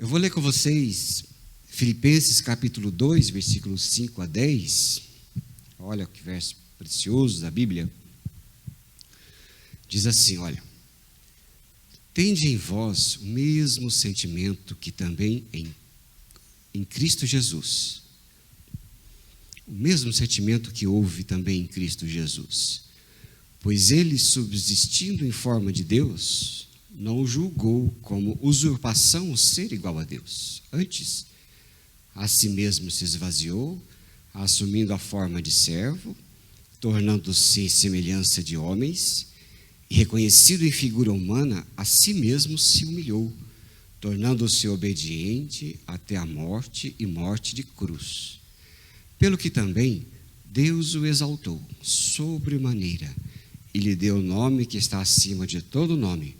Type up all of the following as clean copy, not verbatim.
Eu vou ler com vocês Filipenses capítulo 2, versículos 5 a 10. Olha que verso precioso da Bíblia. Diz assim, olha: tende em vós o mesmo sentimento que também em Cristo Jesus. O mesmo sentimento que houve também em Cristo Jesus. Pois ele, subsistindo em forma de Deus, não julgou como usurpação o ser igual a Deus. Antes, a si mesmo se esvaziou, assumindo a forma de servo, tornando-se em semelhança de homens, e reconhecido em figura humana, a si mesmo se humilhou, tornando-se obediente até a morte e morte de cruz. Pelo que também Deus o exaltou sobremaneira e lhe deu o nome que está acima de todo nome,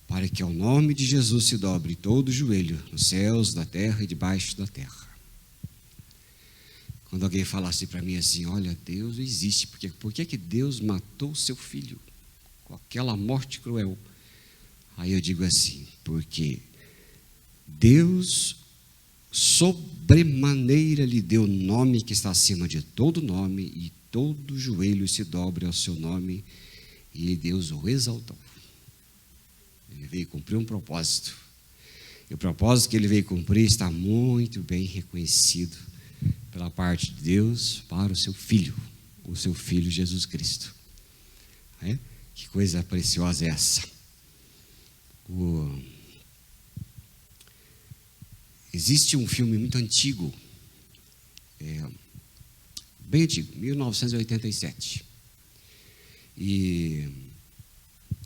para que ao nome de Jesus se dobre todo o joelho, nos céus, na terra e debaixo da terra. Quando alguém falasse para mim assim, olha, Deus existe, por que Deus matou o seu filho com aquela morte cruel? Aí eu digo assim, porque Deus sobremaneira lhe deu o nome que está acima de todo nome, e todo joelho se dobre ao seu nome, e Deus o exaltou. Ele veio cumprir um propósito. E o propósito que ele veio cumprir está muito bem reconhecido pela parte de Deus para o seu Filho Jesus Cristo. Que coisa preciosa é essa? Existe um filme muito antigo, bem antigo, 1987, e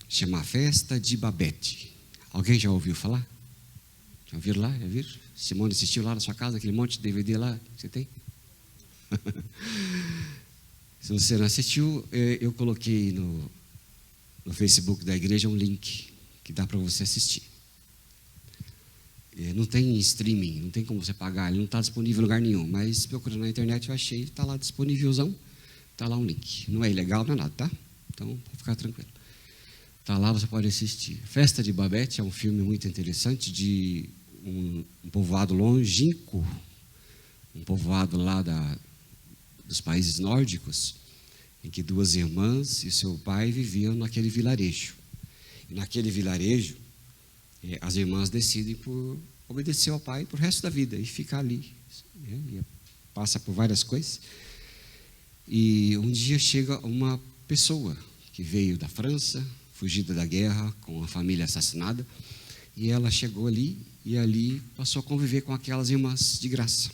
chama A Festa de Babette. Alguém já ouviu falar? Já ouviram lá? Já viram? Simone assistiu lá na sua casa, aquele monte de DVD lá que você tem? Se você não assistiu, eu coloquei no Facebook da igreja um link que dá para você assistir. Não tem streaming, não tem como você pagar, ele não está disponível em lugar nenhum, mas procurando na internet eu achei, está lá disponívelzão, está lá um link. Não é ilegal, não é nada, tá? Então, pode ficar tranquilo. Está lá, você pode assistir. Festa de Babette é um filme muito interessante de um povoado longínquo, um povoado lá dos países nórdicos, em que duas irmãs e seu pai viviam naquele vilarejo. E naquele vilarejo, as irmãs decidem por obedecer ao pai por resto da vida e ficar ali. E passa por várias coisas. E um dia chega uma pessoa que veio da França, fugida da guerra, com a família assassinada, e ela chegou ali e ali passou a conviver com aquelas irmãs de graça.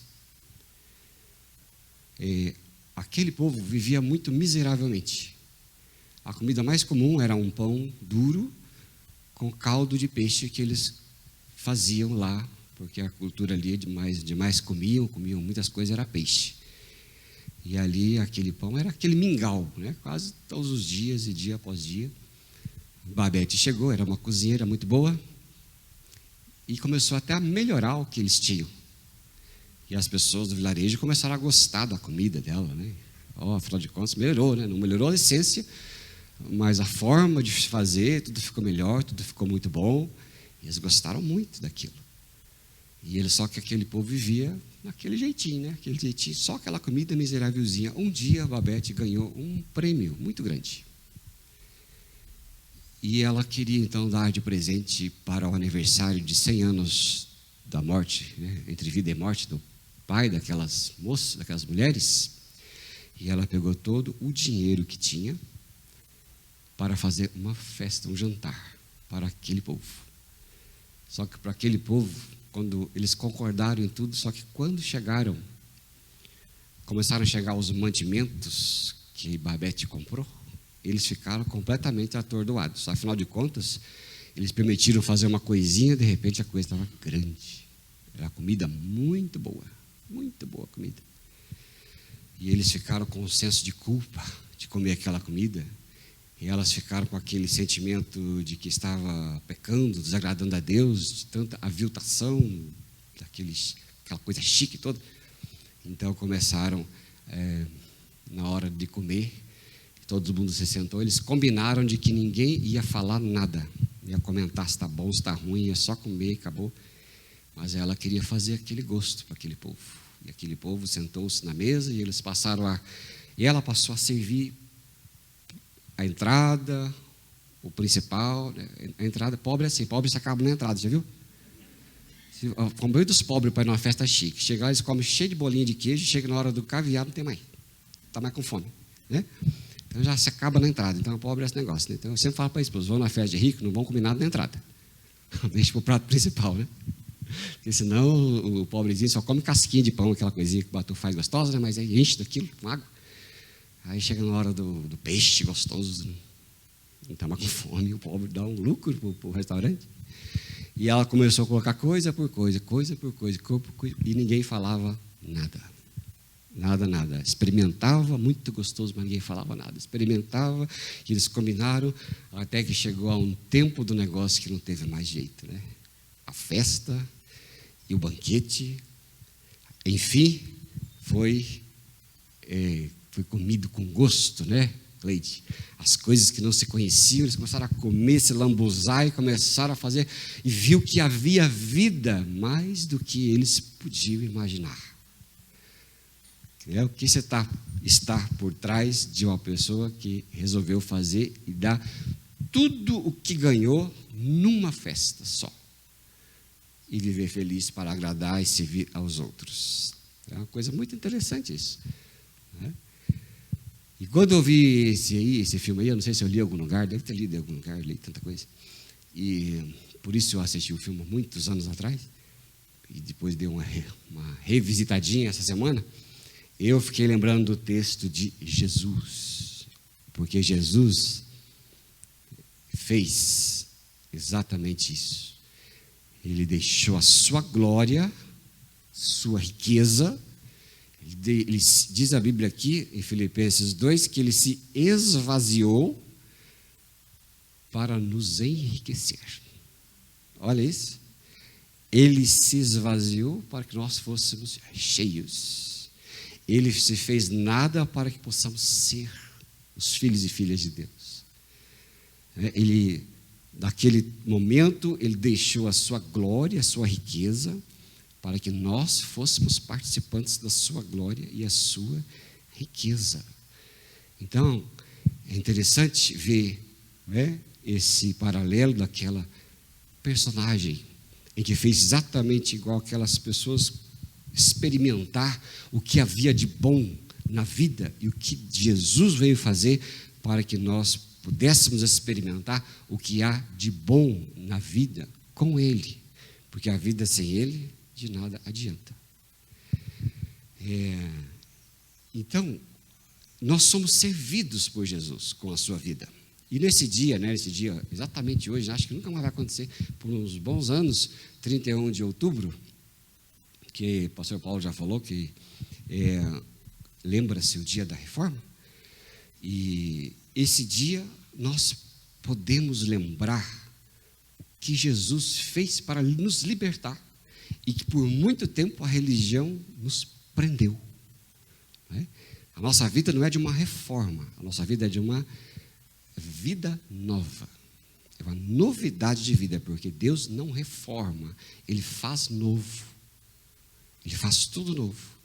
Aquele povo vivia muito miseravelmente. A comida mais comum era um pão duro com caldo de peixe que eles faziam lá, porque a cultura ali demais comiam muitas coisas, era peixe. E ali aquele pão era aquele mingau, né? Quase todos os dias e dia após dia. Babette chegou, era uma cozinheira muito boa e começou até a melhorar o que eles tinham. E as pessoas do vilarejo começaram a gostar da comida dela, né? Afinal de contas, melhorou, né? Não melhorou a essência, mas a forma de fazer, tudo ficou melhor, tudo ficou muito bom. E eles gostaram muito daquilo. Só que aquele povo vivia naquele jeitinho, né? Aquele jeitinho, só aquela comida miserávelzinha. Um dia a Babette ganhou um prêmio muito grande. E ela queria então dar de presente para o aniversário de 100 anos da morte, né? Entre vida e morte do pai daquelas moças, daquelas mulheres. E ela pegou todo o dinheiro que tinha para fazer uma festa, um jantar para aquele povo. Só que para aquele povo, quando eles concordaram em tudo, só que quando começaram a chegar os mantimentos que Babette comprou, eles ficaram completamente atordoados. Afinal de contas, eles permitiram fazer uma coisinha, de repente a coisa estava grande. Era comida muito boa comida. E eles ficaram com um senso de culpa de comer aquela comida. E elas ficaram com aquele sentimento de que estava pecando, desagradando a Deus, de tanta aviltação, aquela coisa chique toda. Então começaram, na hora de comer, todo mundo se sentou, eles combinaram de que ninguém ia falar nada, ia comentar se está bom, se está ruim, ia só comer e acabou. Mas ela queria fazer aquele gosto para aquele povo. E aquele povo sentou-se na mesa e eles passaram a... E ela passou a servir a entrada, o principal. Né? A entrada, pobre é assim, pobre se acaba na entrada, já viu? A maioria dos pobres para ir numa festa chique. Chega lá, eles comem cheio de bolinha de queijo, chega na hora do caviar, não tem mais. Está mais com fome. Né? Então já se acaba na entrada. Então, pobre é esse negócio. Né? Então, eu sempre falo para a esposa, vão na festa de rico, não vão comer nada na entrada. Deixa para o prato principal, né? Porque senão o pobrezinho só come casquinha de pão, aquela coisinha que o batu faz gostosa, né? Mas aí enche daquilo com água. Aí chega na hora do peixe gostoso, não está mais com fome, o pobre dá um lucro para o restaurante. E ela começou a colocar coisa por coisa, e ninguém falava nada. Nada. Experimentava, muito gostoso, mas ninguém falava nada. Experimentava, e eles combinaram, até que chegou a um tempo do negócio que não teve mais jeito, né? A festa e o banquete, enfim, foi comido com gosto, né, Cleide? As coisas que não se conheciam, eles começaram a comer, se lambuzar e começaram a fazer, e viu que havia vida mais do que eles podiam imaginar. O que você está por trás de uma pessoa que resolveu fazer e dar tudo o que ganhou numa festa só. E viver feliz para agradar e servir aos outros. É uma coisa muito interessante isso. Né? E quando eu vi esse filme aí, eu não sei se eu li em algum lugar, deve ter lido em algum lugar, li tanta coisa. E por isso eu assisti o filme muitos anos atrás, e depois dei uma revisitadinha essa semana. Eu fiquei lembrando do texto de Jesus, porque Jesus fez exatamente isso. Ele deixou a sua glória, sua riqueza. Ele diz a Bíblia aqui, em Filipenses 2, que ele se esvaziou para nos enriquecer. Olha isso. Ele se esvaziou para que nós fôssemos cheios. Ele se fez nada para que possamos ser os filhos e filhas de Deus. Naquele momento, ele deixou a sua glória, a sua riqueza, para que nós fôssemos participantes da sua glória e a sua riqueza. Então, é interessante ver, né, esse paralelo daquela personagem, em que fez exatamente igual aquelas pessoas experimentar o que havia de bom na vida e o que Jesus veio fazer para que nós pudéssemos experimentar o que há de bom na vida com Ele, porque a vida sem Ele de nada adianta. Então, nós somos servidos por Jesus com a sua vida. E nesse dia, exatamente hoje, acho que nunca mais vai acontecer, por uns bons anos, 31 de outubro, que o pastor Paulo já falou que lembra-se o dia da reforma, e esse dia nós podemos lembrar o que Jesus fez para nos libertar, e que por muito tempo a religião nos prendeu. Né? A nossa vida não é de uma reforma, a nossa vida é de uma vida nova. É uma novidade de vida, porque Deus não reforma, Ele faz novo. Ele faz tudo novo.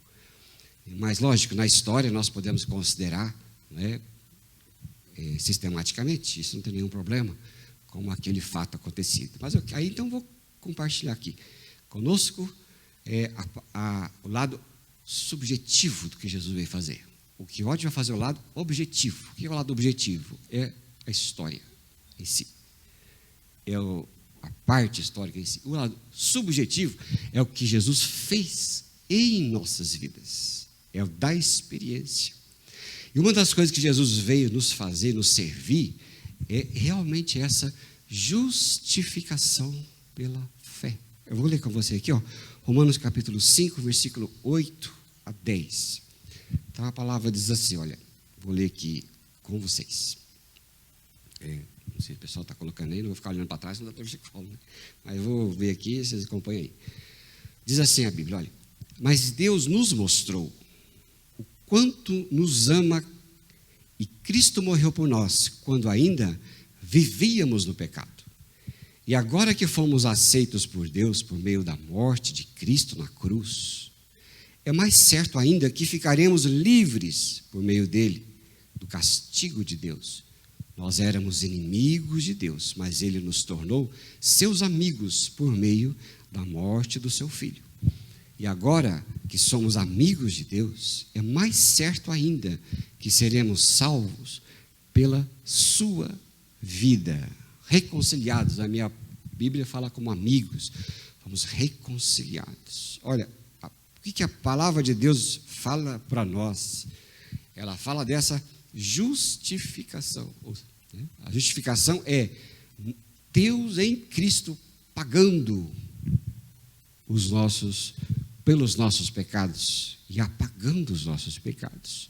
Mas, lógico, na história nós podemos considerar, né, sistematicamente, isso não tem nenhum problema, como aquele fato acontecido. Mas aí então vou compartilhar aqui conosco o lado subjetivo do que Jesus veio fazer. O que hoje vai fazer o lado objetivo. O que é o lado objetivo? É a história em si. A parte histórica em si. O lado subjetivo é o que Jesus fez em nossas vidas. É o da experiência. E uma das coisas que Jesus veio nos fazer, nos servir, é realmente essa justificação pela fé. Eu vou ler com você aqui, Romanos capítulo 5, versículo 8 a 10. Então a palavra diz assim, olha, vou ler aqui com vocês. Não sei se o pessoal está colocando aí, não vou ficar olhando para trás, não dá para ver o que falo, né? Mas eu vou ver aqui, vocês acompanham aí. Diz assim a Bíblia, olha, mas Deus nos mostrou o quanto nos ama e Cristo morreu por nós, quando ainda vivíamos no pecado. E agora que fomos aceitos por Deus por meio da morte de Cristo na cruz, é mais certo ainda que ficaremos livres por meio dele, do castigo de Deus. Nós éramos inimigos de Deus, mas ele nos tornou seus amigos por meio da morte do seu Filho. E agora que somos amigos de Deus, é mais certo ainda que seremos salvos pela sua vida, reconciliados. A minha Bíblia fala como amigos, fomos reconciliados. Olha, o que a palavra de Deus fala para nós? Ela fala dessa justificação. A justificação é Deus em Cristo pagando pelos nossos pecados e apagando os nossos pecados.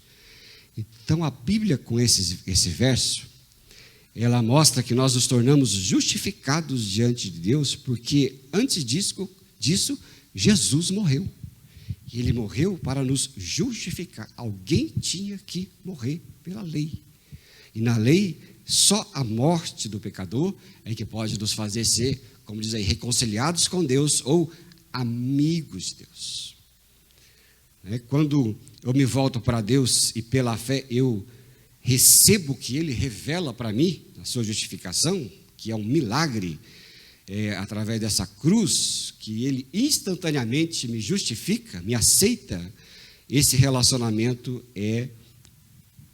Então a Bíblia, com esse verso, ela mostra que nós nos tornamos justificados diante de Deus, porque antes disso Jesus morreu. E ele morreu para nos justificar. Alguém tinha que morrer pela lei. E na lei, só a morte do pecador é que pode nos fazer ser, como diz aí, reconciliados com Deus ou amigos de Deus. Quando eu me volto para Deus e pela fé eu recebo o que Ele revela para mim, a sua justificação, que é um milagre, através dessa cruz, que Ele instantaneamente me justifica, me aceita, esse relacionamento é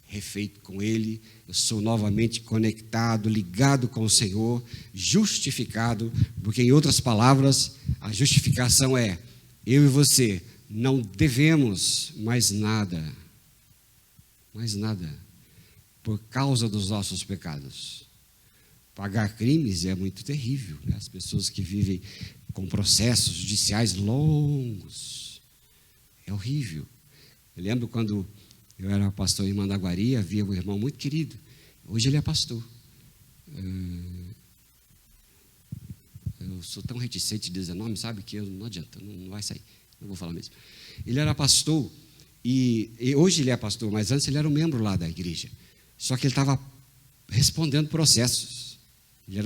refeito com Ele, eu sou novamente conectado, ligado com o Senhor, justificado, porque em outras palavras, a justificação é, eu e você não devemos mais nada, por causa dos nossos pecados. Pagar crimes é muito terrível, né? As pessoas que vivem com processos judiciais longos, é horrível. Eu lembro quando eu era pastor em Mandaguari, havia um irmão muito querido, hoje ele é pastor. Eu sou tão reticente de dizer nome, sabe, que não adianta, não vai sair, não vou falar mesmo. Ele era pastor, e hoje ele é pastor, mas antes ele era um membro lá da igreja, só que ele estava respondendo processos. Ele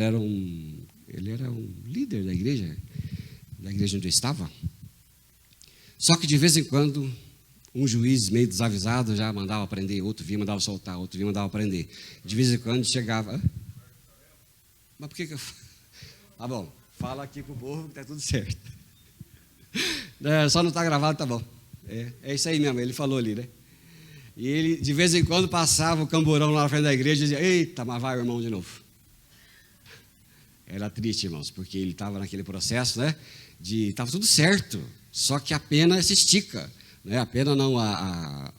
era um líder da igreja onde eu estava. Só que de vez em quando, um juiz meio desavisado já mandava prender, outro vinha mandava soltar, outro vinha mandava prender. De vez em quando chegava. Mas por que eu. Tá bom, fala aqui com o povo que está tudo certo. Só não está gravado, tá bom. É isso aí mesmo, ele falou ali, né? E ele, de vez em quando, passava o camburão lá na frente da igreja e dizia: eita, mas vai o irmão de novo. Era triste, irmãos, porque ele estava naquele processo, né? Estava tudo certo, só que a pena se estica, né? A pena não,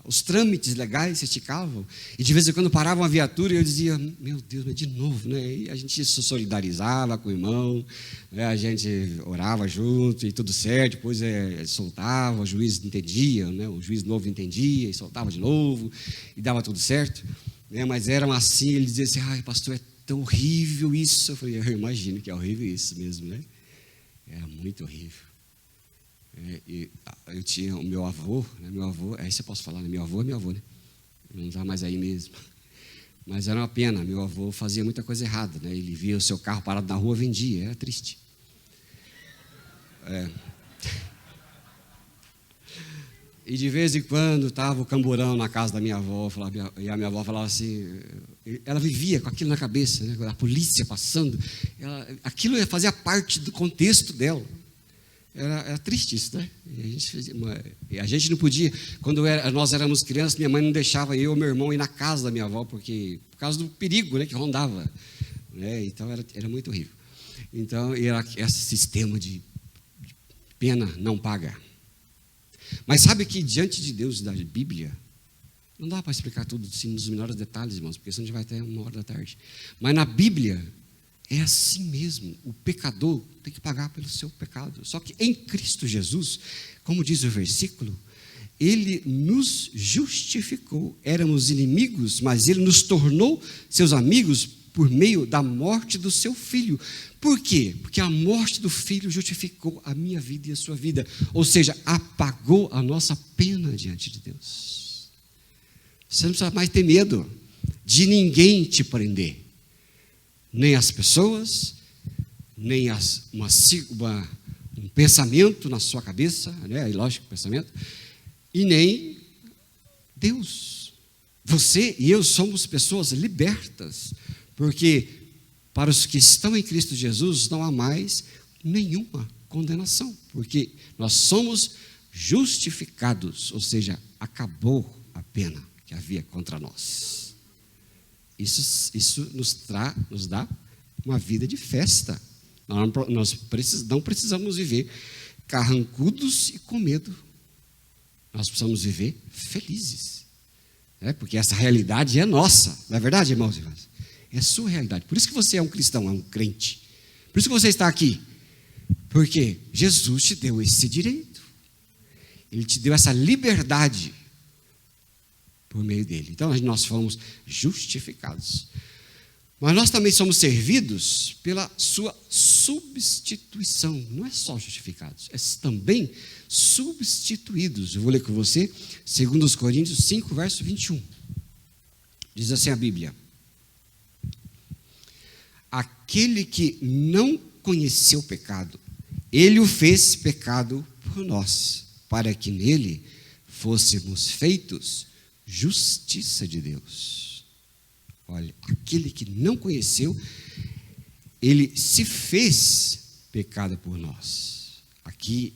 os trâmites legais se esticavam, e de vez em quando parava uma viatura e eu dizia: meu Deus, mas de novo, né? E a gente se solidarizava com o irmão, né? A gente orava junto e tudo certo, depois soltava, o juiz entendia, né? O juiz novo entendia e soltava de novo, e dava tudo certo, né? Mas eram assim, ele dizia assim: ai, pastor, é tão horrível isso. Eu falei: eu imagino que é horrível isso mesmo, né? Era muito horrível. Eu tinha o meu avô, né? Meu avô, isso eu posso falar, né? Meu avô é meu avô, né? Não está mais aí mesmo. Mas era uma pena, meu avô fazia muita coisa errada, né? Ele via o seu carro parado na rua, vendia, era triste. E de vez em quando estava o camburão na casa da minha avó, e a minha avó falava assim, ela vivia com aquilo na cabeça, né? A polícia passando, aquilo fazia parte do contexto dela. Era triste isso, né? E a gente não podia, quando nós éramos crianças, minha mãe não deixava eu ou meu irmão ir na casa da minha avó, por causa do perigo, né, que rondava, né? Então era muito horrível. Então era esse sistema de pena não paga. Mas sabe que diante de Deus e da Bíblia, não dá para explicar tudo assim, nos menores detalhes, irmãos, porque senão a gente vai até 1h da tarde. Mas na Bíblia é assim mesmo, o pecador tem que pagar pelo seu pecado. Só que em Cristo Jesus, como diz o versículo, Ele nos justificou. Éramos inimigos, mas Ele nos tornou seus amigos por meio da morte do seu Filho. Por quê? Porque a morte do Filho justificou a minha vida e a sua vida. Ou seja, apagou a nossa pena diante de Deus. Você não precisa mais ter medo de ninguém te prender. Nem as pessoas, nem um pensamento na sua cabeça, né? Ilógico pensamento, e nem Deus. Você e eu somos pessoas libertas, porque para os que estão em Cristo Jesus não há mais nenhuma condenação, porque nós somos justificados, ou seja, acabou a pena que havia contra nós. Isso nos dá uma vida de festa. Nós não precisamos viver carrancudos e com medo. Nós precisamos viver felizes, porque essa realidade é nossa, não é verdade, irmãos e irmãs? É a sua realidade. Por isso que você é um cristão, é um crente. Por isso que você está aqui. Porque Jesus te deu esse direito. Ele te deu essa liberdade por meio dele. Então, nós fomos justificados. Mas nós também somos servidos pela sua substituição. Não é só justificados, é também substituídos. Eu vou ler com você, 2 Coríntios 5, verso 21. Diz assim a Bíblia: aquele que não conheceu o pecado, ele o fez pecado por nós, para que nele fôssemos feitos justiça de Deus. Olha, aquele que não conheceu, ele se fez pecado por nós. Aqui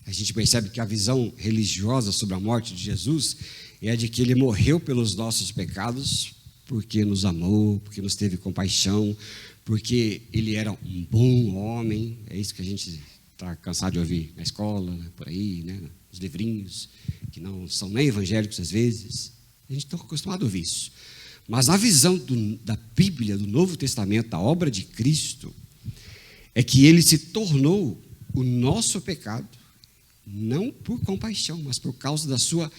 a gente percebe que a visão religiosa sobre a morte de Jesus é a de que ele morreu pelos nossos pecados, porque nos amou, porque nos teve compaixão, porque ele era um bom homem. É isso que a gente está cansado de ouvir na escola, né, por aí, né, nos livrinhos, que não são nem evangélicos às vezes. A gente está acostumado a ouvir isso. Mas a visão da Bíblia, do Novo Testamento, da obra de Cristo, é que ele se tornou o nosso pecado, não por compaixão, mas por causa da sua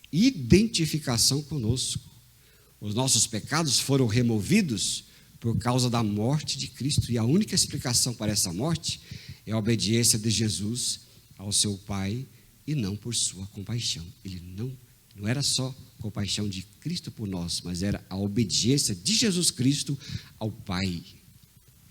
identificação conosco. Os nossos pecados foram removidos por causa da morte de Cristo, e a única explicação para essa morte é a obediência de Jesus ao seu Pai, e não por sua compaixão. Ele não era só compaixão de Cristo por nós, mas era a obediência de Jesus Cristo ao Pai,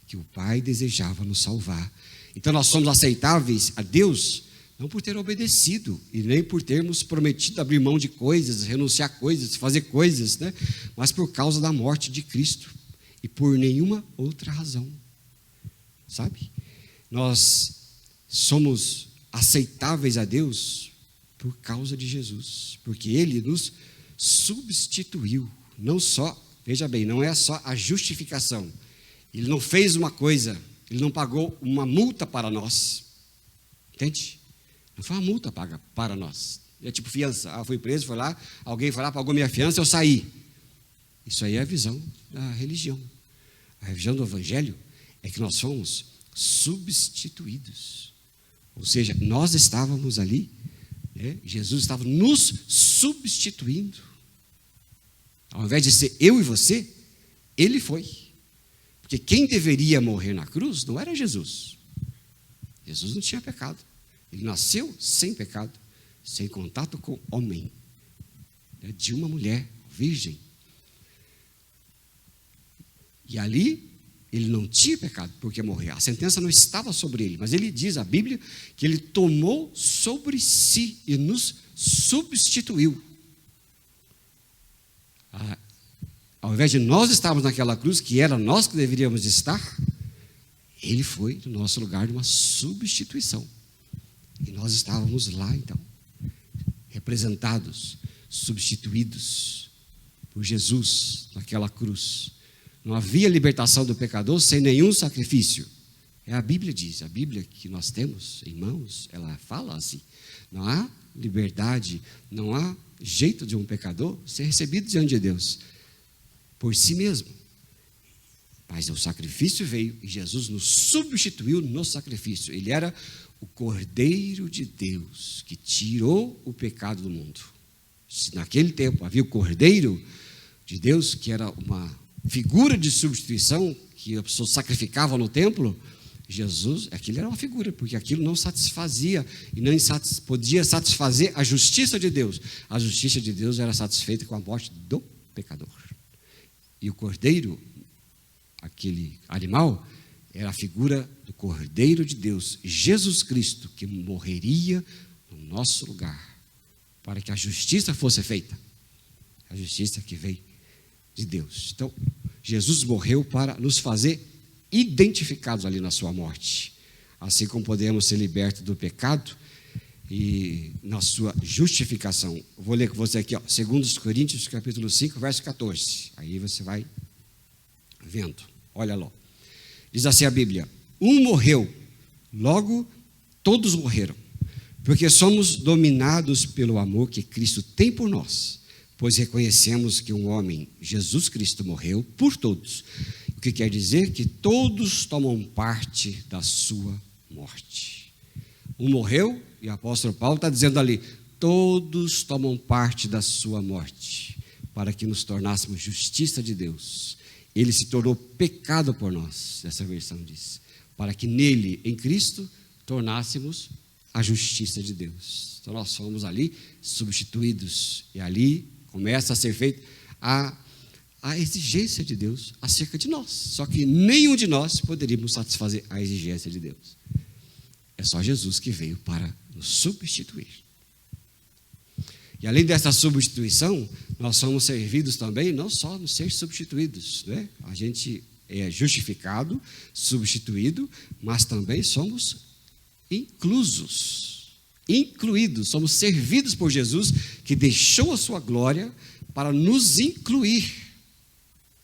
que o Pai desejava nos salvar. Então nós somos aceitáveis a Deus, não por ter obedecido, e nem por termos prometido abrir mão de coisas, renunciar a coisas, fazer coisas, né? Mas por causa da morte de Cristo, e por nenhuma outra razão, sabe? Nós somos aceitáveis a Deus por causa de Jesus, porque Ele nos substituiu. Não só, veja bem, não é só a justificação. Ele não fez uma coisa, Ele não pagou uma multa para nós, entende? Não foi uma multa paga para nós. É tipo fiança. Eu fui preso, foi lá, alguém foi lá, pagou minha fiança, eu saí. Isso aí é a visão da religião. A religião do Evangelho é que nós fomos substituídos. Ou seja, nós estávamos ali, Jesus estava nos substituindo. Ao invés de ser eu e você, Ele foi. Porque quem deveria morrer na cruz não era Jesus. Jesus não tinha pecado. Ele nasceu sem pecado, sem contato com homem, de uma mulher virgem. E ali, ele não tinha pecado porque morreu. A sentença não estava sobre ele, mas ele diz, a Bíblia, que ele tomou sobre si e nos substituiu. Ao invés de nós estarmos naquela cruz, que era nós que deveríamos estar, ele foi no nosso lugar de uma substituição. E nós estávamos lá, então, representados, substituídos por Jesus naquela cruz. Não havia libertação do pecador sem nenhum sacrifício. A Bíblia diz, a Bíblia que nós temos em mãos, ela fala assim, não há liberdade, não há jeito de um pecador ser recebido diante de Deus por si mesmo. Mas o sacrifício veio e Jesus nos substituiu no sacrifício. Ele era o Cordeiro de Deus que tirou o pecado do mundo. Se naquele tempo havia o Cordeiro de Deus, que era uma figura de substituição, que a pessoa sacrificava no templo, Jesus, aquilo era uma figura, porque aquilo não satisfazia e nem podia satisfazer a justiça de Deus. A justiça de Deus era satisfeita com a morte do pecador. E o Cordeiro, aquele animal, Era a figura do Cordeiro de Deus, Jesus Cristo, que morreria no nosso lugar, para que a justiça fosse feita. A justiça que veio de Deus. Então, Jesus morreu para nos fazer identificados ali na sua morte. Assim como podemos ser libertos do pecado e na sua justificação. Eu vou ler com você aqui, 2 Coríntios, capítulo 5, verso 14. Aí você vai vendo. Olha lá. Diz assim a Bíblia: um morreu, logo todos morreram, porque somos dominados pelo amor que Cristo tem por nós, pois reconhecemos que um homem, Jesus Cristo, morreu por todos. O que quer dizer? Que todos tomam parte da sua morte. Um morreu, e o apóstolo Paulo está dizendo ali, todos tomam parte da sua morte, para que nos tornássemos justiça de Deus. Ele se tornou pecado por nós, essa versão diz, para que nele, em Cristo, tornássemos a justiça de Deus. Então nós fomos ali substituídos, e ali começa a ser feita a exigência de Deus acerca de nós. Só que nenhum de nós poderíamos satisfazer a exigência de Deus. É só Jesus que veio para nos substituir. E além dessa substituição, nós somos servidos também, não só no ser substituídos, né? A gente é justificado, substituído, mas também somos incluídos, somos servidos por Jesus, que deixou a sua glória para nos incluir.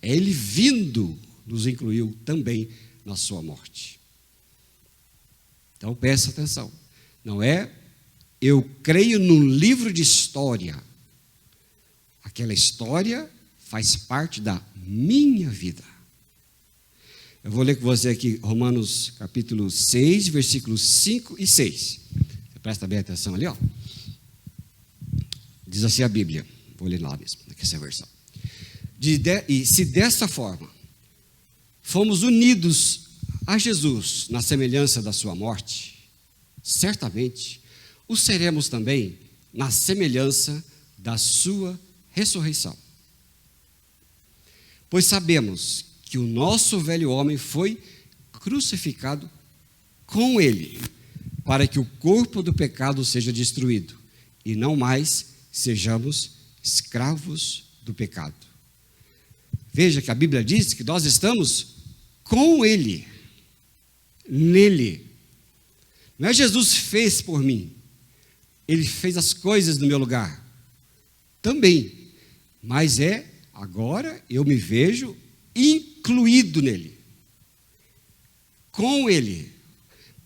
É Ele vindo, nos incluiu também na sua morte. Então presta atenção, não é eu creio num livro de história, aquela história faz parte da minha vida. Eu vou ler com você aqui Romanos capítulo 6, versículos 5 e 6. Você presta bem atenção ali, ó. Diz assim a Bíblia, vou ler lá mesmo, nessa versão. E se dessa forma fomos unidos a Jesus na semelhança da sua morte, certamente o seremos também na semelhança da sua ressurreição. Pois sabemos que o nosso velho homem foi crucificado com ele, para que o corpo do pecado seja destruído, e não mais sejamos escravos do pecado. Veja que a Bíblia diz que nós estamos com ele, nele. Não é Jesus fez por mim, Ele fez as coisas no meu lugar, também, mas agora eu me vejo incluído nele, com ele,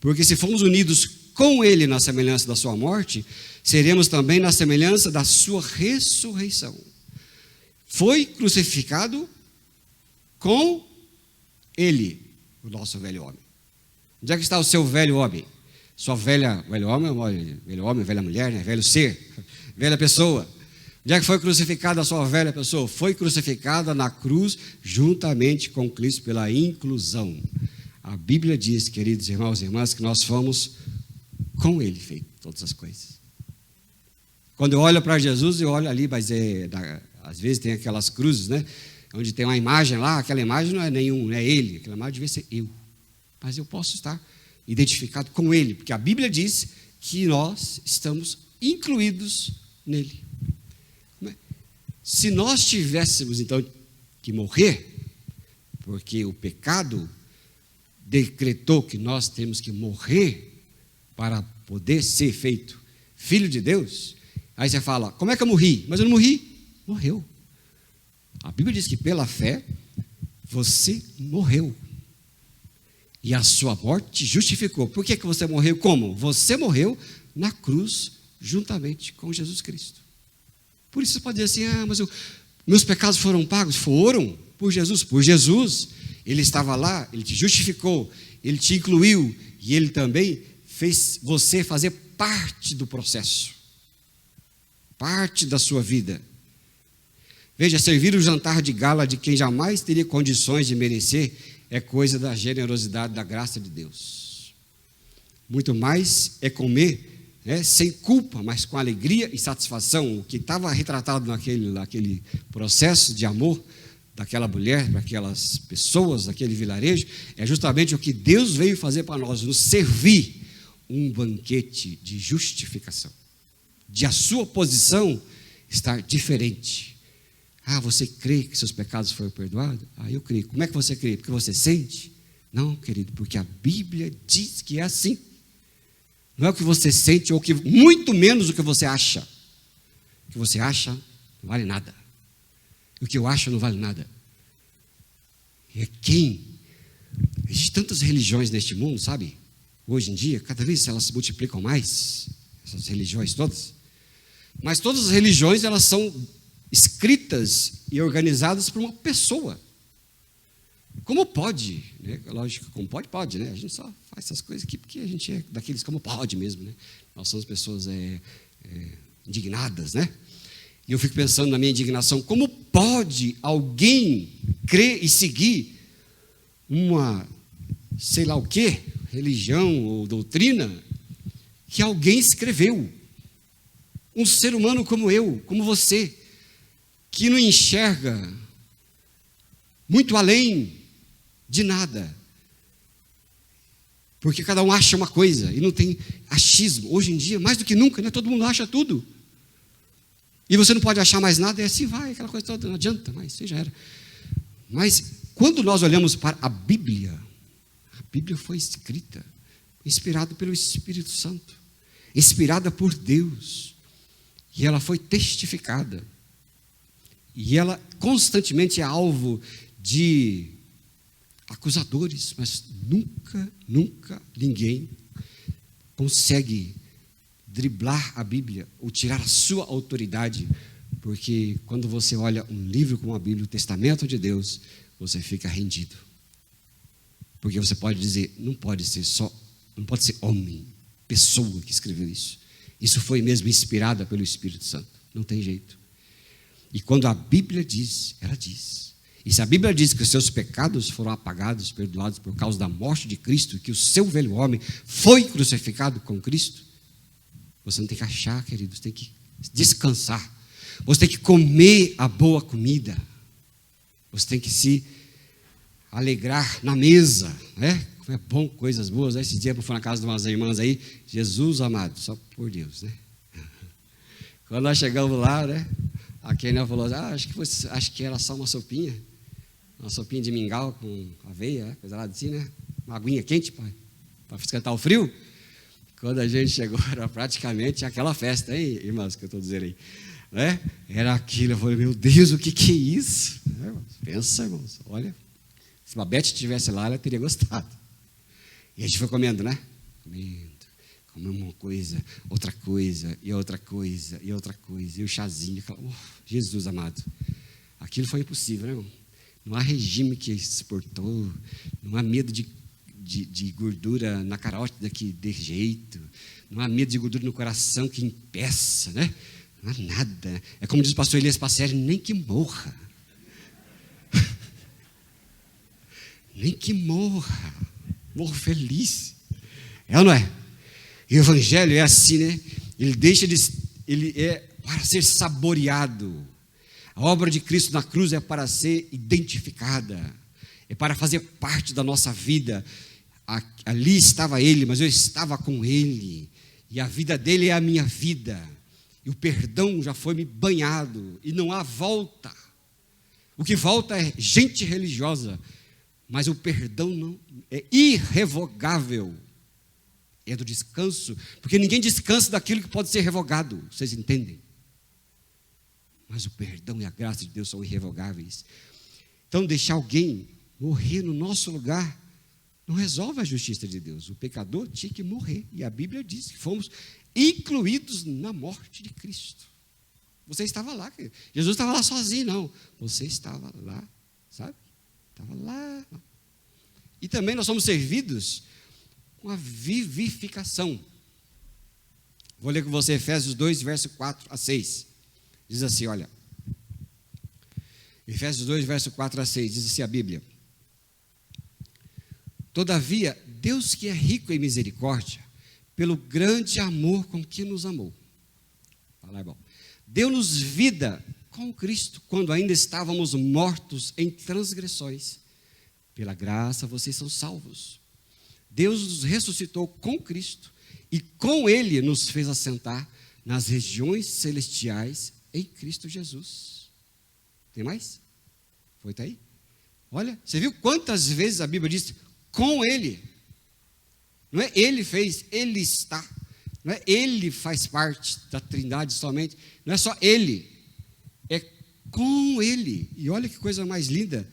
porque se formos unidos com ele na semelhança da sua morte, seremos também na semelhança da sua ressurreição. Foi crucificado com ele, o nosso velho homem. Onde é que está o seu velho homem? Sua velho homem, velha mulher, né? Velho ser, velha pessoa. Onde é que foi crucificada a sua velha pessoa? Foi crucificada na cruz juntamente com Cristo pela inclusão. A Bíblia diz, queridos irmãos e irmãs, que nós fomos com Ele feito todas as coisas. Quando eu olho para Jesus, eu olho ali, mas às vezes tem aquelas cruzes, né? Onde tem uma imagem lá, aquela imagem não é Ele, aquela imagem devia ser eu. Mas eu posso estar identificado com Ele, porque a Bíblia diz que nós estamos incluídos nele. Se nós tivéssemos, então, que morrer, porque o pecado decretou que nós temos que morrer para poder ser feito filho de Deus, aí você fala, como é que eu morri? Mas eu não morri. Morreu. A Bíblia diz que pela fé, você morreu. E a sua morte te justificou. Por que você morreu? Como? Você morreu na cruz juntamente com Jesus Cristo. Por isso você pode dizer assim, mas meus pecados foram pagos? Foram por Jesus. Por Jesus, Ele estava lá, Ele te justificou, Ele te incluiu e Ele também fez você fazer parte do processo, parte da sua vida. Veja, servir o jantar de gala de quem jamais teria condições de merecer é coisa da generosidade, da graça de Deus. Muito mais é comer, sem culpa, mas com alegria e satisfação. O que estava retratado naquele processo de amor daquela mulher, para aquelas pessoas, daquele vilarejo, é justamente o que Deus veio fazer para nós, nos servir um banquete de justificação, de a sua posição estar diferente. Ah, você crê que seus pecados foram perdoados? Ah, eu creio. Como é que você crê? Porque você sente? Não, querido, porque a Bíblia diz que é assim. Não é o que você sente, ou que, muito menos o que você acha. O que você acha não vale nada. O que eu acho não vale nada. E é quem? Existem tantas religiões neste mundo, sabe? Hoje em dia, cada vez elas se multiplicam mais, essas religiões todas. Mas todas as religiões, elas são escritas e organizadas por uma pessoa. Como pode? Né? Lógico, como pode, né? A gente só faz essas coisas aqui porque a gente é daqueles como pode mesmo, né? Nós somos pessoas indignadas, né? E eu fico pensando na minha indignação, como pode alguém crer e seguir uma, sei lá o quê, religião ou doutrina, que alguém escreveu? Um ser humano como eu, como você, que não enxerga muito além de nada. Porque cada um acha uma coisa, e não tem achismo. Hoje em dia, mais do que nunca, né? Todo mundo acha tudo. E você não pode achar mais nada, e assim vai, aquela coisa toda, não adianta mais, já era. Mas, quando nós olhamos para a Bíblia foi escrita, inspirada pelo Espírito Santo, inspirada por Deus, e ela foi testificada, e ela constantemente é alvo de acusadores, mas nunca ninguém consegue driblar a Bíblia ou tirar a sua autoridade, porque quando você olha um livro como a Bíblia, o Testamento de Deus, você fica rendido. Porque você pode dizer, não pode ser homem, pessoa que escreveu isso. Isso foi mesmo inspirada pelo Espírito Santo. Não tem jeito. E quando a Bíblia diz, ela diz. E se a Bíblia diz que os seus pecados foram apagados, perdoados por causa da morte de Cristo, que o seu velho homem foi crucificado com Cristo, você não tem que achar, querido, você tem que descansar. Você tem que comer a boa comida. Você tem que se alegrar na mesa, né? Como é bom, coisas boas. Esse dia eu fui na casa de umas irmãs aí, Jesus amado, só por Deus, né? Quando nós chegamos lá, né? A Kenia falou, acho que era só uma sopinha de mingau com aveia, né? Coisa lá assim, né? Uma aguinha quente para esquentar o frio. Quando a gente chegou, era praticamente aquela festa, hein, irmãos, que eu estou dizendo aí, né? Era aquilo, eu falei, meu Deus, o que é isso? Pensa, irmãos, olha, se a Beth estivesse lá, ela teria gostado. E a gente foi comendo, né? Comendo uma coisa, outra coisa, e outra coisa, e outra coisa, e o chazinho, Jesus amado, aquilo foi impossível, né, irmão? Não há regime que suportou, não há medo de gordura na carótida que dê jeito, não há medo de gordura no coração que impeça, né? Não há nada. É como diz o pastor Elias Passer, nem que morra. Nem que morra. Morro feliz. É ou não é? E o evangelho é assim, né? Ele é para ser saboreado. A obra de Cristo na cruz é para ser identificada. É para fazer parte da nossa vida. Ali estava Ele, mas eu estava com Ele. E a vida dele é a minha vida. E o perdão já foi me banhado. E não há volta. O que volta é gente religiosa. Mas o perdão não é irrevogável. É do descanso. Porque ninguém descansa daquilo que pode ser revogado. Vocês entendem? Mas o perdão e a graça de Deus são irrevogáveis. Então deixar alguém morrer no nosso lugar não resolve a justiça de Deus. O pecador tinha que morrer. E a Bíblia diz que fomos incluídos na morte de Cristo. Você estava lá. Jesus estava lá sozinho, não. Você estava lá, sabe? Estava lá. E também nós somos servidos com a vivificação. Vou ler com você Efésios 2, verso 4 a 6. Diz assim, olha. Efésios 2, verso 4 a 6, diz assim a Bíblia. Todavia, Deus que é rico em misericórdia, pelo grande amor com que nos amou. Fala, é bom. Deu-nos vida com Cristo, quando ainda estávamos mortos em transgressões. Pela graça vocês são salvos. Deus nos ressuscitou com Cristo e com Ele nos fez assentar nas regiões celestiais em Cristo Jesus. Tem mais? Foi até aí? Olha, você viu quantas vezes a Bíblia diz com Ele? Não é Ele fez, Ele está. Não é Ele faz parte da Trindade somente. Não é só Ele, é com Ele. E olha que coisa mais linda.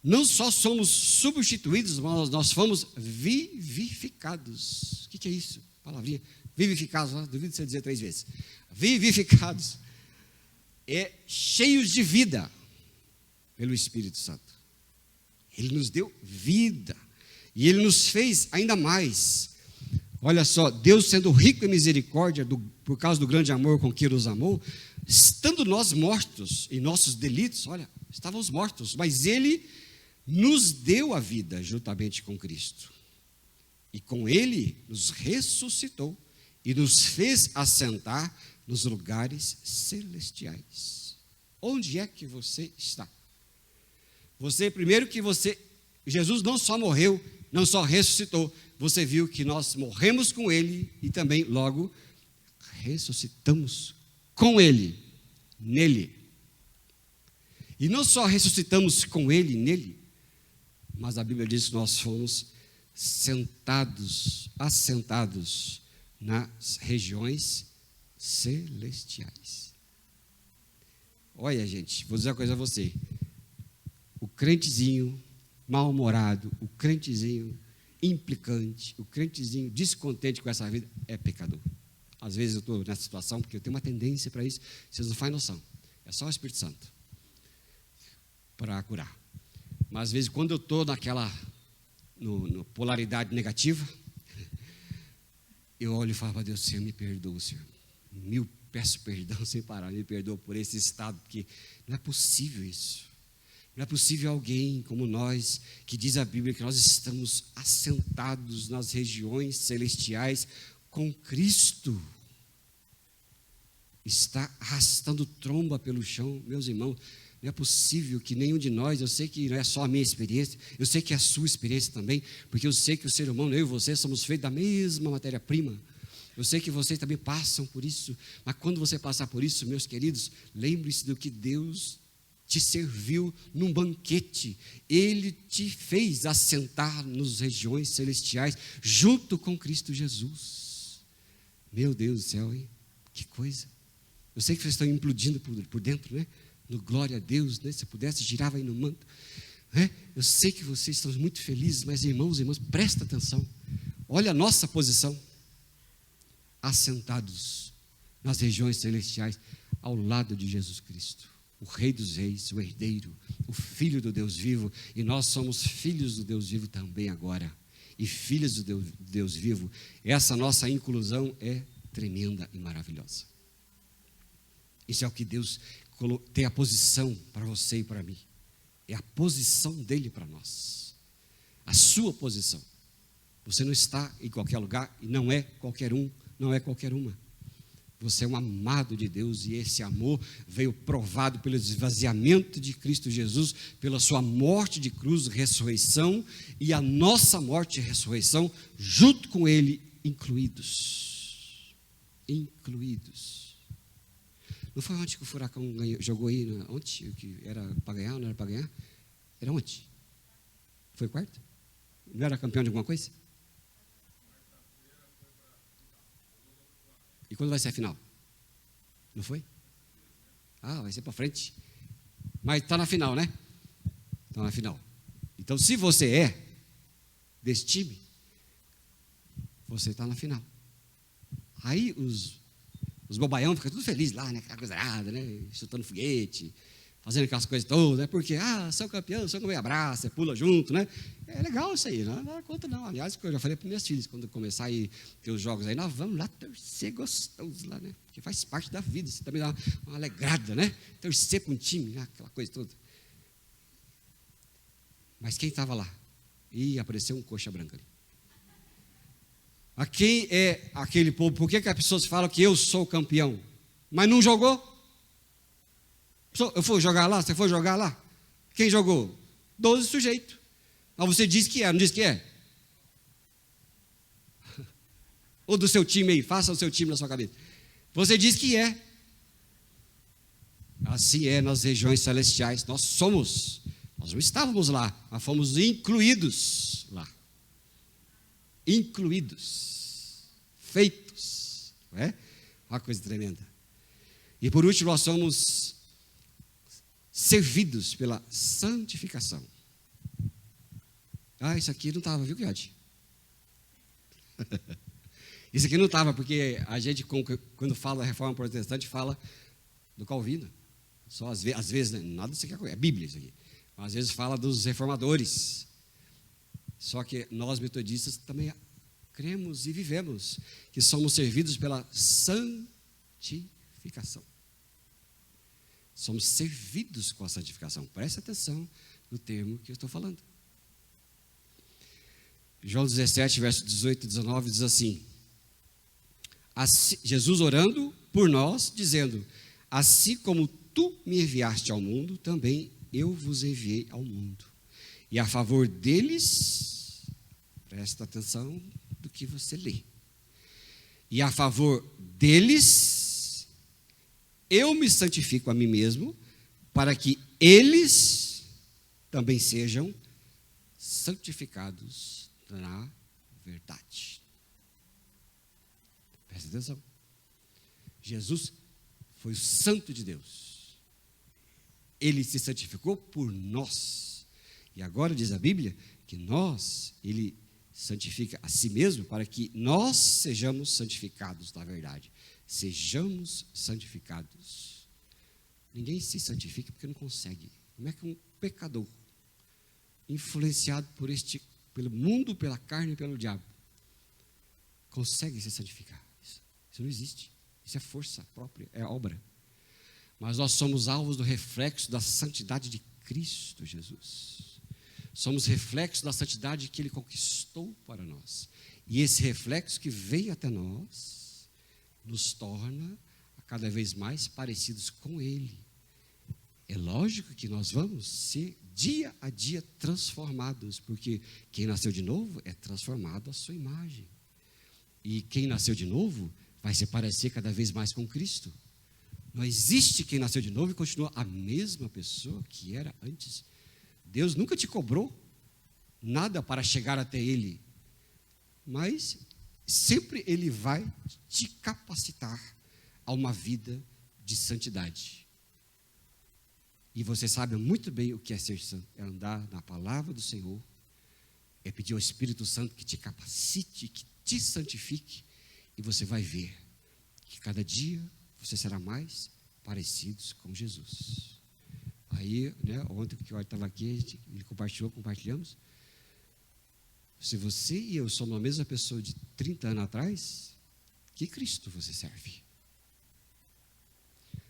Não só somos substituídos, mas nós fomos vivificados. O que é isso? Palavrinha. Vivificados, duvido você dizer 3 vezes. Vivificados. É cheios de vida pelo Espírito Santo. Ele nos deu vida. E Ele nos fez ainda mais. Olha só, Deus sendo rico em misericórdia, por causa do grande amor com que nos amou, estando nós mortos em nossos delitos, olha, estávamos mortos, mas Ele nos deu a vida juntamente com Cristo. E com Ele nos ressuscitou e nos fez assentar nos lugares celestiais. Onde é que você está? Jesus não só morreu, não só ressuscitou, você viu que nós morremos com Ele e também logo ressuscitamos com Ele, nele. E não só ressuscitamos com Ele, nele, mas a Bíblia diz que nós fomos assentados nas regiões celestiais. Olha, gente, vou dizer uma coisa a você. O crentezinho mal-humorado, o crentezinho implicante, o crentezinho descontente com essa vida é pecador. Às vezes eu estou nessa situação porque eu tenho uma tendência para isso, vocês não fazem noção. É só o Espírito Santo para curar. Mas às vezes quando eu estou no polaridade negativa, eu olho e falo para Deus, Senhor, me perdoa, Senhor. Peço perdão sem parar, me perdoa por esse estado, porque não é possível isso. Não é possível alguém como nós, que diz a Bíblia que nós estamos assentados nas regiões celestiais com Cristo, está arrastando tromba pelo chão. Meus irmãos, não é possível que nenhum de nós, eu sei que não é só a minha experiência, eu sei que é a sua experiência também, porque eu sei que o ser humano, eu e você, somos feitos da mesma matéria-prima. Eu sei que vocês também passam por isso, mas quando você passar por isso, meus queridos, lembre-se do que Deus te serviu num banquete. Ele te fez assentar nas regiões celestiais, junto com Cristo Jesus. Meu Deus do céu, hein? Que coisa. Eu sei que vocês estão implodindo por dentro, né? No glória a Deus, né? Se pudesse, girava aí no manto. Né? Eu sei que vocês estão muito felizes, mas irmãos, presta atenção. Olha a nossa posição. Assentados nas regiões celestiais, ao lado de Jesus Cristo, o Rei dos Reis, o herdeiro, o Filho do Deus vivo, e nós somos filhos do Deus vivo também agora, e filhos do Deus vivo. Essa nossa inclusão é tremenda e maravilhosa. Isso é o que Deus tem a posição para você e para mim, é a posição dele para nós, a sua posição. Você não está em qualquer lugar e não é qualquer um, não é qualquer uma. Você é um amado de Deus e esse amor veio provado pelo esvaziamento de Cristo Jesus, pela sua morte de cruz, ressurreição, e a nossa morte e ressurreição, junto com Ele, incluídos. Incluídos. Não foi ontem que o Furacão jogou aí, ontem, que era para ganhar, não era para ganhar? Era ontem. Foi quarto? Não era campeão de alguma coisa? E quando vai ser a final? Não foi? Ah, vai ser para frente. Mas está na final, né? Está na final. Então, se você é desse time, você está na final. Aí os bobaião ficam tudo felizes lá, né? Aquela coisa errada, né? Chutando foguete, fazendo aquelas coisas todas, né? Porque, sou campeão, sou campeão, abraça, pula junto, né? É legal isso aí, não dá conta não. Aliás, eu já falei para meus filhos, quando começar a ter os jogos aí, nós vamos lá torcer gostoso lá, né? Porque faz parte da vida, isso também dá uma alegrada, né? Torcer para um time, aquela coisa toda. Mas quem estava lá? Ih, apareceu um coxa branca ali. A quem é aquele povo? Por que as pessoas falam que eu sou campeão, mas não jogou? Eu for jogar lá, você for jogar lá? Quem jogou? 12 sujeitos. Mas você diz que é, não diz que é? Ou do seu time aí, faça o seu time na sua cabeça. Você diz que é. Assim é nas regiões celestiais. Nós não estávamos lá, mas fomos incluídos lá. Incluídos. Feitos. Não é? Uma coisa tremenda. E por último, nós somos servidos pela santificação. Isso aqui não estava, viu, Guilherme? Isso aqui não estava, porque a gente, quando fala da reforma protestante, fala do Calvino. Só às vezes, né? Nada disso aqui é Bíblia, isso aqui. Mas às vezes fala dos reformadores. Só que nós, metodistas, também cremos e vivemos que somos servidos pela santificação. Somos servidos com a santificação. Preste atenção no termo que eu estou falando. João 17, verso 18 e 19 diz assim: Jesus orando por nós, dizendo: assim como tu me enviaste ao mundo, também eu vos enviei ao mundo. E a favor deles, presta atenção do que você lê. E a favor deles, eu me santifico a mim mesmo, para que eles também sejam santificados na verdade. Presta atenção. Jesus foi o santo de Deus. Ele se santificou por nós. E agora diz a Bíblia que ele santifica a si mesmo para que nós sejamos santificados na verdade. Sejamos santificados. Ninguém se santifica porque não consegue. Como é que um pecador, influenciado pelo mundo, pela carne e pelo diabo, consegue se santificar? Isso não existe. Isso é força própria, é obra. Mas nós somos alvos do reflexo da santidade de Cristo Jesus. Somos reflexo da santidade que Ele conquistou para nós. E esse reflexo que veio até nós, nos torna cada vez mais parecidos com Ele. É lógico que nós vamos ser dia a dia transformados, porque quem nasceu de novo é transformado à sua imagem. E quem nasceu de novo vai se parecer cada vez mais com Cristo. Não existe quem nasceu de novo e continua a mesma pessoa que era antes. Deus nunca te cobrou nada para chegar até Ele, mas sempre Ele vai te capacitar a uma vida de santidade. E você sabe muito bem o que é ser santo, é andar na palavra do Senhor, é pedir ao Espírito Santo que te capacite, que te santifique, e você vai ver que cada dia você será mais parecidos com Jesus. Aí, ontem que eu estava aqui, ele compartilhamos. Se você e eu somos a mesma pessoa de 30 anos atrás, que Cristo você serve?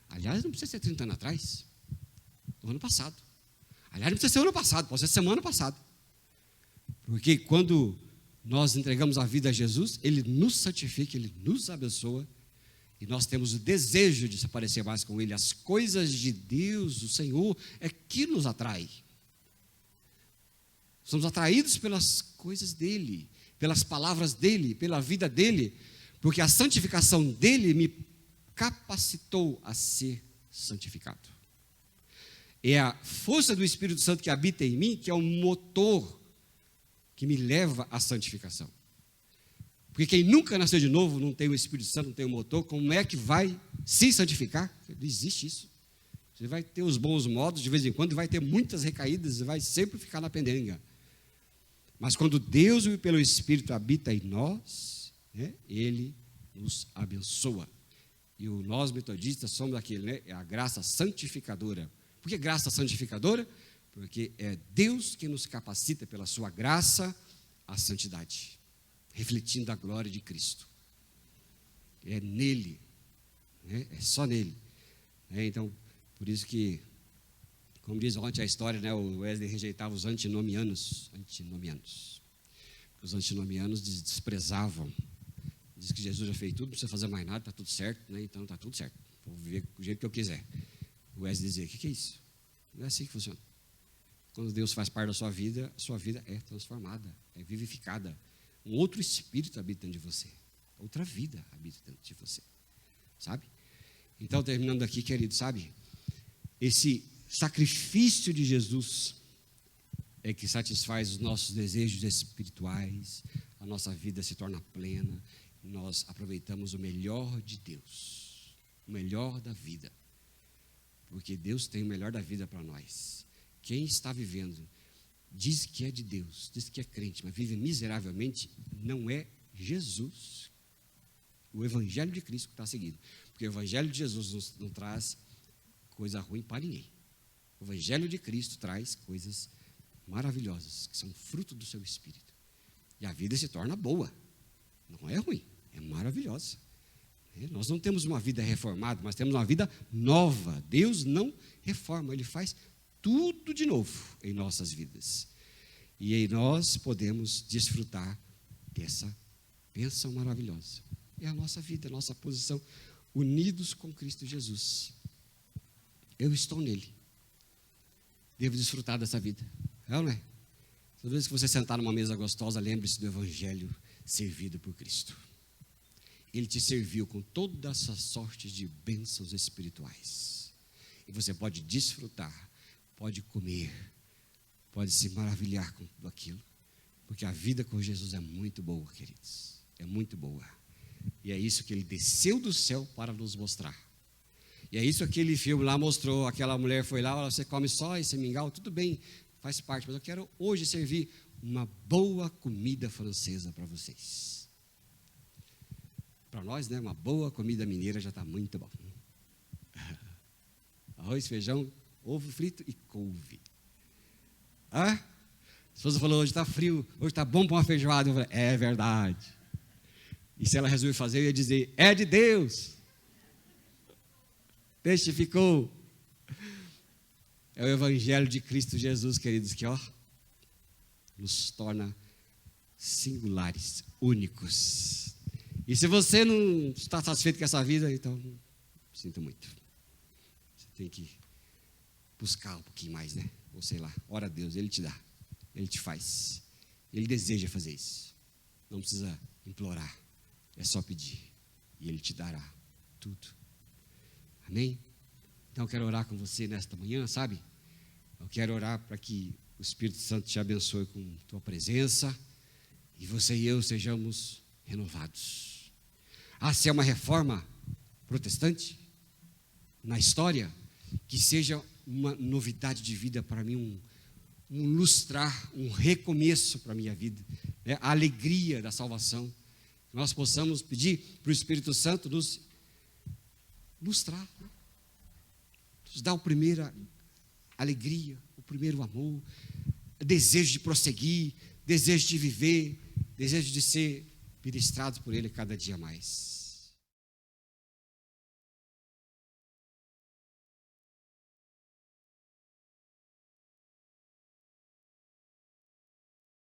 Aliás, não precisa ser 30 anos atrás, do ano passado. Aliás, não precisa ser ano passado, pode ser semana passada. Porque quando nós entregamos a vida a Jesus, Ele nos santifica, Ele nos abençoa, e nós temos o desejo de se parecer mais com Ele. As coisas de Deus, o Senhor, é que nos atrai. Somos atraídos pelas coisas dEle, pelas palavras dEle, pela vida dEle, porque a santificação dEle me capacitou a ser santificado. É a força do Espírito Santo que habita em mim que é o motor que me leva à santificação. Porque quem nunca nasceu de novo, não tem o Espírito Santo, não tem o motor, como é que vai se santificar? Não existe isso. Você vai ter os bons modos de vez em quando, vai ter muitas recaídas, e vai sempre ficar na pendenga. Mas quando Deus, pelo Espírito, habita em nós, Ele nos abençoa. E nós metodistas somos aquele, é a graça santificadora. Por que graça santificadora? Porque é Deus que nos capacita pela sua graça à santidade, refletindo a glória de Cristo. É nele, é só nele. Então, por isso que, como diz ontem a história, o Wesley rejeitava os antinomianos. Os antinomianos desprezavam. Diz que Jesus já fez tudo, não precisa fazer mais nada, está tudo certo, então está tudo certo. Vou viver do jeito que eu quiser. O Wesley dizia: o que é isso? Não é assim que funciona. Quando Deus faz parte da sua vida é transformada, é vivificada. Um outro espírito habita dentro de você. Outra vida habita dentro de você. Sabe? Então, terminando aqui, querido, sabe? Esse sacrifício de Jesus é que satisfaz os nossos desejos espirituais, a nossa vida se torna plena, nós aproveitamos o melhor de Deus, o melhor da vida. Porque Deus tem o melhor da vida para nós. Quem está vivendo, diz que é de Deus, diz que é crente, mas vive miseravelmente, não é Jesus. O Evangelho de Cristo que está seguindo. Porque o Evangelho de Jesus não traz coisa ruim para ninguém. O Evangelho de Cristo traz coisas maravilhosas, que são fruto do seu Espírito. E a vida se torna boa. Não é ruim, é maravilhosa. Nós não temos uma vida reformada, mas temos uma vida nova. Deus não reforma, Ele faz tudo de novo em nossas vidas. E aí nós podemos desfrutar dessa bênção maravilhosa. É a nossa vida, a nossa posição, unidos com Cristo Jesus. Eu estou nele. Devo desfrutar dessa vida. É ou não é? Toda vez que você sentar numa mesa gostosa, lembre-se do Evangelho servido por Cristo. Ele te serviu com toda essa sorte de bênçãos espirituais. E você pode desfrutar, pode comer, pode se maravilhar com tudo aquilo. Porque a vida com Jesus é muito boa, queridos. É muito boa. E é isso que ele desceu do céu para nos mostrar. E é isso que aquele filme lá mostrou. Aquela mulher foi lá, você come só esse mingau, tudo bem, faz parte. Mas eu quero hoje servir uma boa comida francesa para vocês. Para nós, né, uma boa comida mineira já está muito bom. Arroz, feijão, ovo frito e couve. A esposa falou: hoje está frio, hoje está bom para uma feijoada. Eu falei: é verdade. E se ela resolver fazer, eu ia dizer: é de Deus. Testificou. É o Evangelho de Cristo Jesus, queridos, que nos torna singulares, únicos. E se você não está satisfeito com essa vida, então, sinto muito. Você tem que buscar um pouquinho mais, né? Ou sei lá, ora a Deus, Ele te dá, Ele te faz. Ele deseja fazer isso. Não precisa implorar, é só pedir. E Ele te dará tudo. Amém? Então eu quero orar com você nesta manhã, sabe? Eu quero orar para que o Espírito Santo te abençoe com tua presença e você e eu sejamos renovados. Se é uma reforma protestante na história, que seja uma novidade de vida para mim, um lustrar, um recomeço para a minha vida, né? A alegria da salvação. Que nós possamos pedir para o Espírito Santo nos lustrar, né? Nos dar a primeira alegria, o primeiro amor, desejo de prosseguir, desejo de viver, desejo de ser ministrados por Ele cada dia mais.